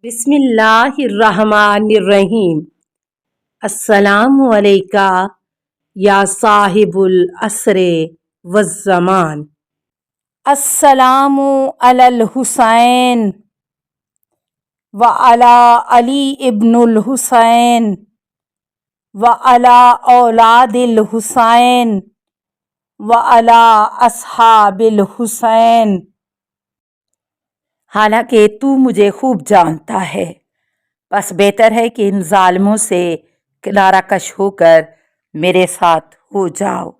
بسم اللہ الرحمن الرحیم۔ السلام علیکہ یا صاحب العصر والزمان۔ السلام علی الحسین وعلی علی ابن الحسین وعلی اولاد الحسین وعلی اصحاب الحسین۔ حالانکہ تو مجھے خوب جانتا ہے، بس بہتر ہے کہ ان ظالموں سے کنارہ کش ہو کر میرے ساتھ ہو جاؤ۔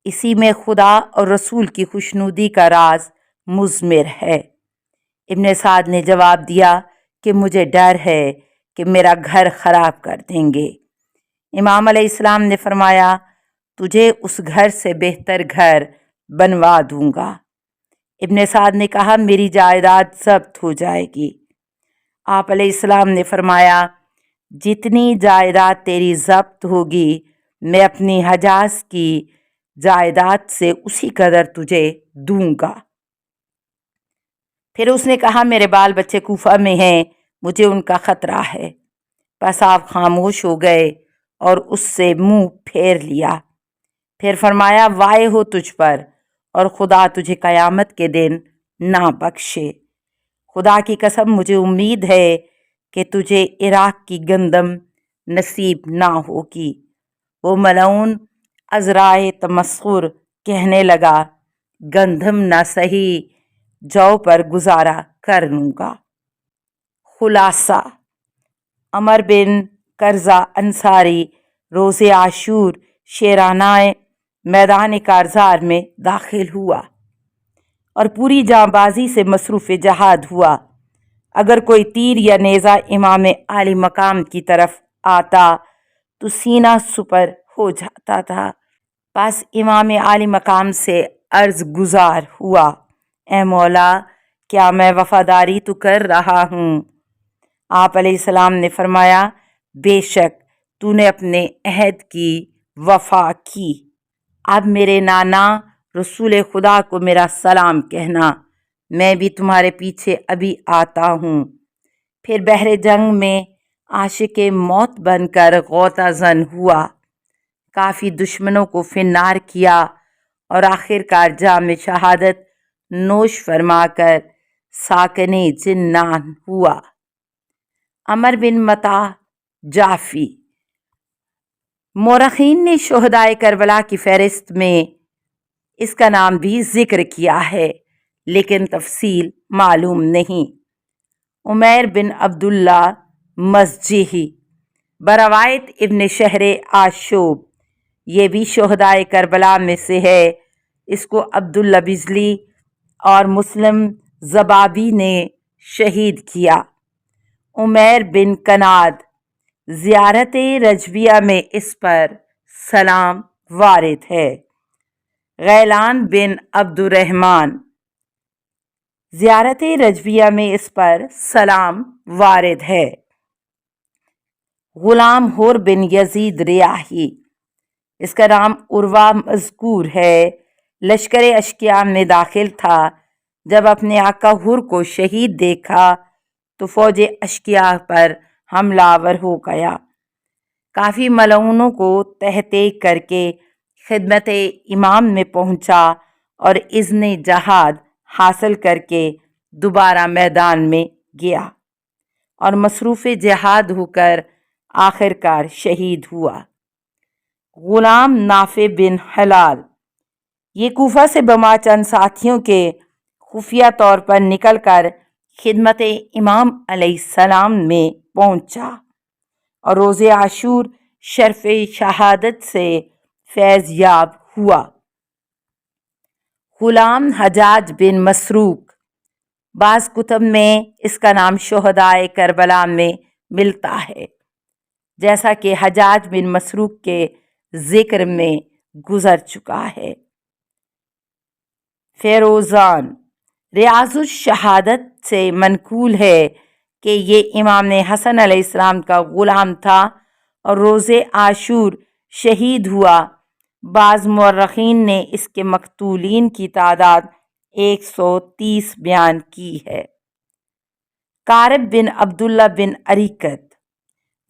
اسی میں خدا اور رسول کی خوشنودی کا راز مضمر ہے۔ ابن سعد نے جواب دیا کہ مجھے ڈر ہے کہ میرا گھر خراب کر دیں گے۔ امام علیہ السلام نے فرمایا، تجھے اس گھر سے بہتر گھر بنوا دوں گا۔ ابن سعد نے کہا، میری جائیداد ضبط ہو جائے گی۔ آپ علیہ السلام نے فرمایا، جتنی جائیداد تیری ضبط ہوگی میں اپنی حجاز کی جائیداد سے اسی قدر تجھے دوں گا۔ پھر اس نے کہا، میرے بال بچے کوفہ میں ہیں، مجھے ان کا خطرہ ہے۔ بس آپ خاموش ہو گئے اور اس سے منہ پھیر لیا۔ پھر فرمایا، وائے ہو تجھ پر، اور خدا تجھے قیامت کے دن نہ بخشے۔ خدا کی قسم مجھے امید ہے کہ تجھے عراق کی گندم نصیب نہ ہوگی۔ وہ ملعون عذرائے تمسخر کہنے لگا، گندم نہ سہی، جو پر گزارا کر لوں گا۔ خلاصہ، عمر بن کرزہ انصاری روز عاشور شیرانہ میدان کارزار میں داخل ہوا اور پوری جاں بازی سے مصروف جہاد ہوا۔ اگر کوئی تیر یا نیزہ امام عالی مقام کی طرف آتا تو سینہ سپر ہو جاتا تھا۔ پس امام عالی مقام سے عرض گزار ہوا، اے مولا، کیا میں وفاداری تو کر رہا ہوں؟ آپ علیہ السلام نے فرمایا، بے شک تو نے اپنے عہد کی وفا کی۔ اب میرے نانا رسول خدا کو میرا سلام کہنا، میں بھی تمہارے پیچھے ابھی آتا ہوں۔ پھر بحر جنگ میں عاشق موت بن کر غوطہ زن ہوا، کافی دشمنوں کو فنار کیا اور آخر کار جام شہادت نوش فرما کر ساکن جنان ہوا۔ عمر بن مطاع جعفی۔ مورخین نے شہدائے کربلا کی فہرست میں اس کا نام بھی ذکر کیا ہے، لیکن تفصیل معلوم نہیں۔ عمیر بن عبداللہ مزجیحی، بروایت ابن شہر آشوب، یہ بھی شہدائے کربلا میں سے ہے۔ اس کو عبداللہ بجلی اور مسلم زبابی نے شہید کیا۔ عمیر بن کناد، زیارت رجویہ میں اس پر سلام وارد ہے۔ غیلان بن عبد الرحمن، زیارت رجویہ میں اس پر سلام وارد ہے۔ غلام حر بن یزید ریاحی، اس کا نام عروہ مذکور ہے، لشکر اشکیا میں داخل تھا۔ جب اپنے آقا حر کو شہید دیکھا تو فوج اشکیا پر حملہ آور ہو گیا۔ کافی ملعونوں کو تحت کر کے خدمت امام میں پہنچا اور اذن جہاد حاصل کر کے دوبارہ میدان میں گیا اور مصروف جہاد ہو کر آخر کار شہید ہوا۔ غلام نافع بن حلال، یہ کوفہ سے بما چند ساتھیوں کے خفیہ طور پر نکل کر خدمت امام علیہ السلام میں پہنچا اور روز عاشور شرف شہادت سے فیض یاب ہوا۔ غلام حجاج بن مسروق، بعض کتب میں اس کا نام شہدائے کربلا میں ملتا ہے، جیسا کہ حجاج بن مسروق کے ذکر میں گزر چکا ہے۔ فیروزان، ریاض الشہادت سے منقول ہے کہ یہ امام حسن علیہ السلام کا غلام تھا اور روز عاشور شہید ہوا۔ بعض مورخین نے اس کے مقتولین کی تعداد 130 بیان کی ہے۔ कारब बिन अब्दुल्ला बिन अरीकत।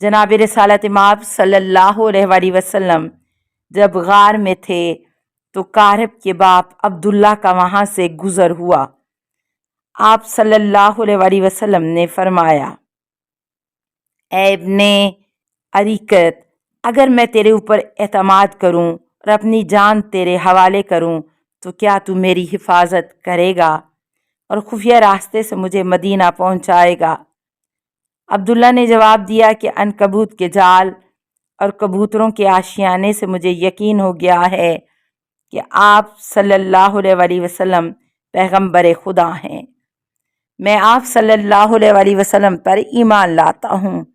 जनाब रसालत माब सल्लल्लाहु अलैहि वसल्लम जब गार में थे तो कारब के बाप अब्दुल्ला का वहाँ से गुजर हुआ। आप सल्लल्लाहु अलैहि वसल्लम ने फरमाया, ऐ इब्ने अरीकत, अगर मैं तेरे ऊपर एतमाद करूं और अपनी जान तेरे हवाले करूं तो क्या तू मेरी हिफाजत करेगा और खुफिया रास्ते से मुझे मदीना पहुंचाएगा? अब्दुल्ला ने जवाब दिया कि अनकबूत के जाल और कबूतरों के आशियाने से मुझे यकीन हो गया है कि आप सल्लल्लाहु अलैहि वसल्लम पैगंबर खुदा हैं। मैं आप सल्लल्लाहु अलैहि वसल्लम पर ईमान लाता हूँ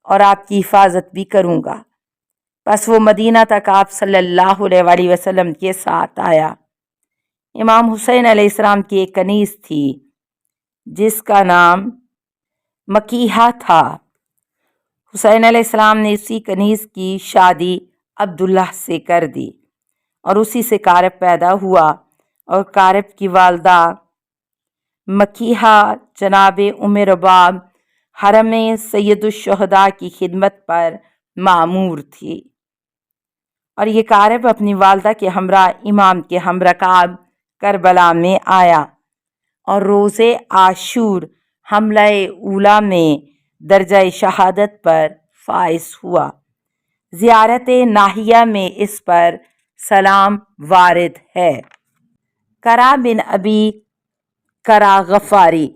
और आपकी हिफाजत भी करूँगा। बस वो मदीना तक आप सल्लल्लाहु अलैहि वसल्लम के साथ आया। इमाम हुसैन अलैहिस्सलाम की एक कनीज़ थी जिसका नाम मकीहा था। हुसैन अलैहिस्सलाम ने उसी कनीज़ की शादी अब्दुल्लाह से कर दी और उसी से कारब पैदा हुआ और कारब की वालदा मकीहा जनाब उम्मे रबाब हरम सैयदुश्शुहदा की खिदमत पर मामूर थी और ये कारब अपनी वालदा के हमरा इमाम के हमरकाब करबला में आया और रोज़े आशूर हमला ऊला में दर्जा शहादत पर फाइज हुआ। ज़ियारत नाहिया में इस पर सलाम वारिद है। करा बिन अबी करा गफ़ारी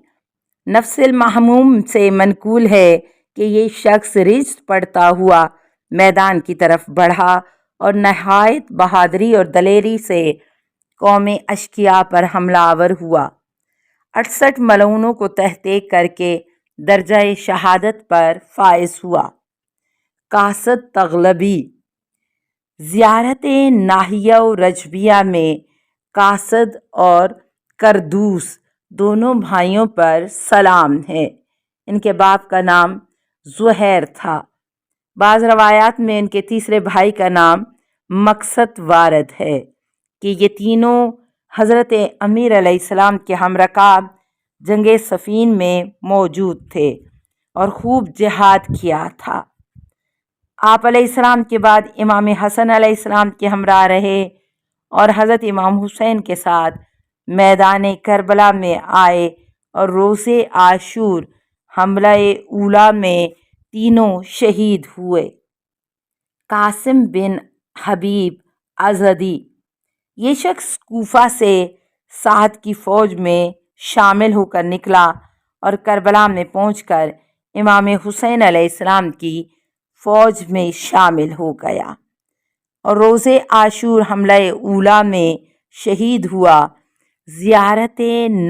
नफ्सिल महमूम से मनकूल है कि ये शख्स रिज़्क़ पढ़ता हुआ मैदान की तरफ बढ़ा और नहायत बहादुरी और दलेरी से कौम अशकिया पर हमलावर हुआ। 68 मलऊनों को तहतीक करके दर्जा शहादत पर फाइज हुआ। कासद तगलबी ज़ियारत नाहिया और रजबिया में कासद और करदूस दोनों भाइयों पर सलाम है। इनके बाप का नाम ज़ुहैर था। बाज़ रवायात में इनके तीसरे भाई का नाम मकसद वारद है कि ये तीनों हज़रत अमीर अलैहिस्सलाम के हमरकाब जंगे सफ़ीन में मौजूद थे और खूब जिहाद किया था। आप अलैहिस्सलाम के बाद इमाम हसन अलैहिस्सलाम के हमरा रहे और हज़रत इमाम हुसैन के साथ मैदान करबला में आए और रोज़े आशूर हमला ऊला में तीनों शहीद हुए। कासिम बिन हबीब अज़दी ये शख्स कूफा से साद की फ़ौज में शामिल होकर निकला और करबला में पहुंचकर इमाम हुसैन अलैहिस्सलाम की फ़ौज में शामिल हो गया और रोज़े आशूर हमला ऊला में शहीद हुआ। ज़ियारत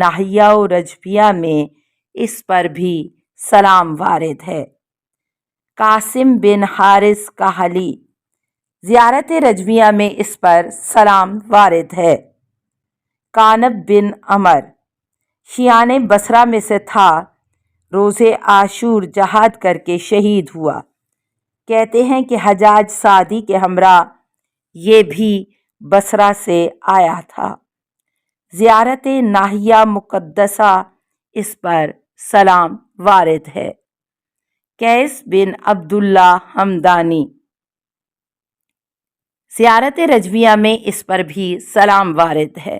नाहिया और रजबिया में इस पर भी सलाम वारिद है। कासिम बिन हारिस कहली ज़ियारत रजबिया में इस पर सलाम वारिद है। कानब बिन अमर शियाने बसरा में से था, रोज़े आशूर जहाद करके शहीद हुआ। कहते हैं कि हजाज सादी के हमरा ये भी बसरा से आया था। ज़ियारत नाहिया मुक़द्दसा इस पर सलाम वारिद है। कैस बिन अब्दुल्ला हमदानी ज़ियारत रजबिया में इस पर भी सलाम वारिद है।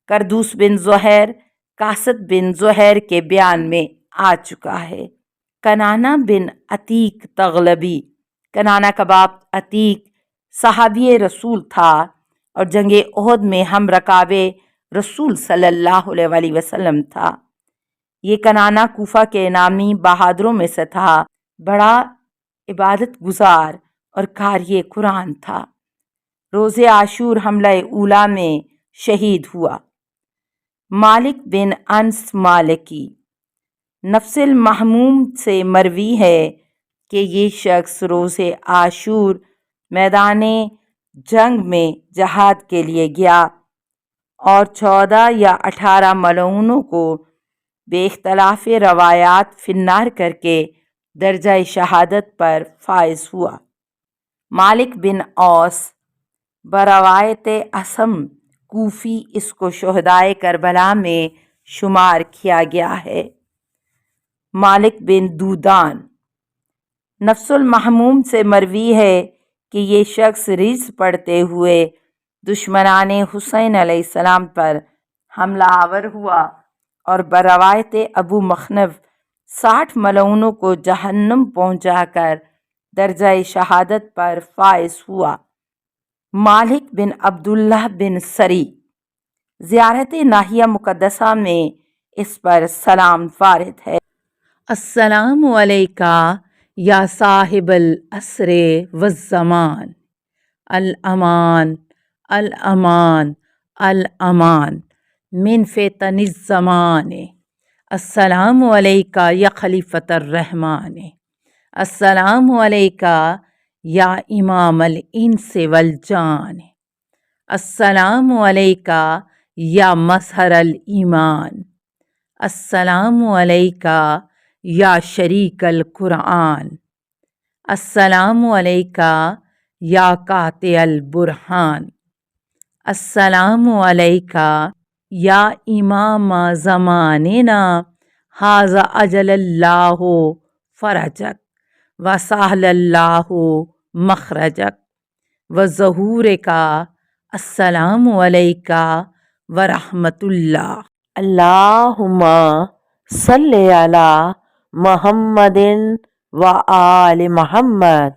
करदूस बिन ज़ुहैर कासद बिन ज़ुहैर के बयान में आ चुका है। कनाना बिन अतीक तगलबी कनाना का बाप अतीक सहाबी रसूल था और जंगे ओहद में हम रकाबे रसूल सल्लल्लाहु अलैहि वसल्लम था। ये कनाना कूफा के नामी बहादुरों में से था। बड़ा इबादत गुजार और कारी कुरान था। रोज़े आशूर हमला ऊला में शहीद हुआ। मालिक बिन अनस मालिकी नफ्सिल महमूम से मरवी है कि ये शख्स रोज़े आशूर मैदान जंग में जहाद के लिए गया और 14 या 18 मलऊनों को बेख्तलाफ रवायात फिन्नार करके दर्जा शहादत पर फाइज हुआ। मालिक बिन औस बरवायत असम कूफी इसको शुहदाए करबला में शुमार किया गया है। मालिक बिन दूदान। नफ्सुल महमूम से मरवी है कि ये शख्स रिज पढ़ते हुए दुश्मनान हुसैन अलैहिस्सलाम पर हमला आवर हुआ और बरवायत अबू मखनफ 60 मलऊनों को जहन्नुम पहुंचाकर दर्जा शहादत पर फाइज हुआ। मालिक बिन अब्दुल्लाह बिन सरी ज़ियारत नाहिया मुक़द्दसा में इस पर सलाम वारिद है। अस्सलामु अलैका या साहिबल असरे वज़्ज़मान, अल अमान अल अमान अल अमान मिन फ़ितनिज़ ज़माने। अस्सलामु अलैका या खलीफतर रहमान। अस्सलामु अलैका या इमाम अल इंस वल जान। अस्सलामु अलैका या मज़हर अल ईमान। अस्सलामु अलैका या शरीक अल कुरान। अस्सलामु अलैका या काते अल बुरहान। अस्सलामु अलैका या इमाम ज़मानिना हाज़ा अजलल्लाहु फ़रजक व सहलल्लाहु मखरजक व ज़हूरका। अस्सलामु अलैका व रहमतुल्लाह। अल्लाहुम्मा सल्लि अला मुहम्मदिन व आलि मुहम्मद।